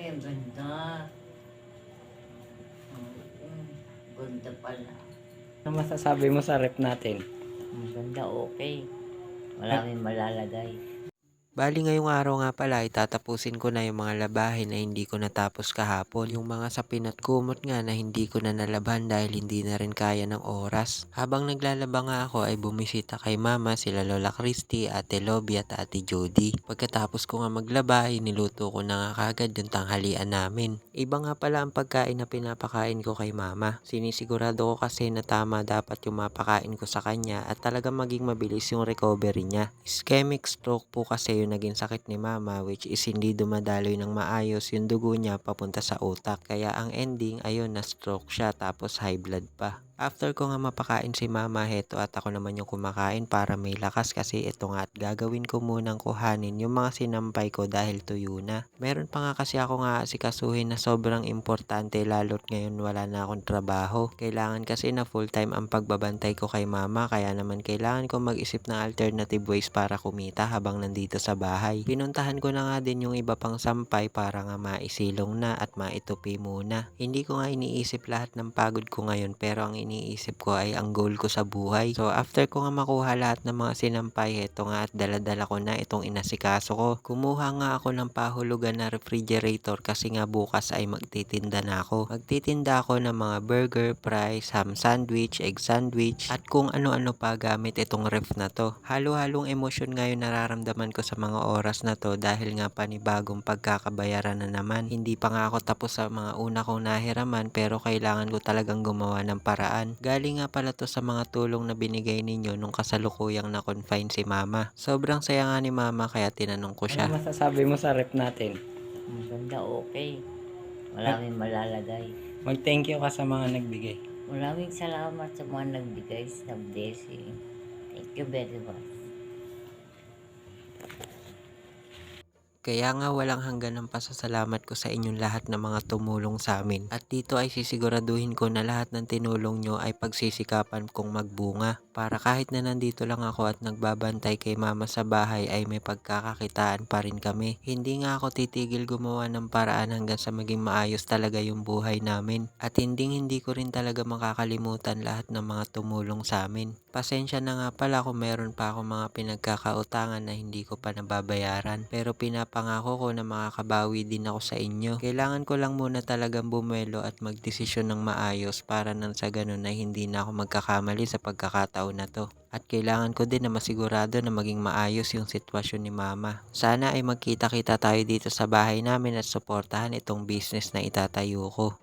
Ay, ang ganda. Mm, ganda pala. Ano masasabi mo sa rep natin? Ang ganda, okay. Maraming malalagay. Bali ngayong araw nga pala ay tatapusin ko na yung mga labahin na hindi ko natapos kahapon. Yung mga sapin at kumot nga na hindi ko na nalaban dahil hindi na rin kaya ng oras. Habang naglalaba nga ako ay bumisita kay mama sila Lola Christy, Ate Lobby at Ate Jody. Pagkatapos ko nga maglaba ay niluto ko na nga kagad yung tanghalian namin. Iba nga pala ang pagkain na pinapakain ko kay mama. Sinisigurado ko kasi na tama dapat yung mapakain ko sa kanya at talagang maging mabilis yung recovery niya. Ischemic stroke po kasi yung naging sakit ni mama, which is hindi dumadaloy ng maayos yung dugo niya papunta sa utak. Kaya ang ending ayun na stroke siya tapos high blood pa. After ko nga mapakain si mama, heto at ako naman yung kumakain para may lakas kasi ito nga at gagawin ko munang kuhanin yung mga sinampay ko dahil tuyo na. Meron pa nga kasi ako nga asikasuhin na sobrang importante lalo't ngayon wala na akong trabaho. Kailangan kasi na full time ang pagbabantay ko kay mama kaya naman kailangan ko mag-isip ng alternative ways para kumita habang nandito sa bahay. Pinuntahan ko na nga din yung iba pang sampay para nga maisilong na at maitupi muna. Hindi ko nga iniisip lahat ng pagod ko ngayon pero ang iniisip ko ay ang goal ko sa buhay. So after ko nga makuha lahat ng mga sinampay, heto nga at daladala ko na itong inasikaso ko. Kumuha nga ako ng pahulugan na refrigerator kasi nga bukas ay magtitinda na ako. Magtitinda ako ng mga burger, fries, ham sandwich, egg sandwich at kung ano-ano pa gamit itong ref na to. Halo-halong emosyon ngayon nararamdaman ko sa mga oras na to dahil nga panibagong pagkakabayaran na naman. Hindi pa nga ako tapos sa mga una kong nahiraman pero kailangan ko talagang gumawa ng paraan. Galing nga pala to sa mga tulong na binigay ninyo nung kasalukuyang na-confine si mama. Sobrang saya nga ni mama kaya tinanong ko siya. Ano masasabi mo sa rep natin? Ang ganda, okay. Maraming malalagay. Mag-thank you ka sa mga nagbigay. Maraming salamat sa mga nagbigay sa blessing. Thank you very much. Kaya nga walang hanggan ang pasasalamat ko sa inyong lahat na mga tumulong sa amin. At dito ay sisiguraduhin ko na lahat ng tinulong nyo ay pagsisikapan kong magbunga. Para kahit na nandito lang ako at nagbabantay kay mama sa bahay ay may pagkakakitaan pa rin kami. Hindi nga ako titigil gumawa ng paraan hanggang sa maging maayos talaga yung buhay namin. At hindi ko rin talaga makakalimutan lahat ng mga tumulong sa amin. Pasensya na nga pala kung meron pa ako mga pinagkakautangan na hindi ko pa nababayaran. Pero pinapangako ko na makakabawi din ako sa inyo. Kailangan ko lang muna talagang bumuelo at magdesisyon ng maayos para nang sa ganun ay hindi na ako magkakamali sa pagkakataon na to. At kailangan ko din na masigurado na maging maayos yung sitwasyon ni mama. Sana ay magkita-kita tayo dito sa bahay namin at suportahan itong business na itatayo ko.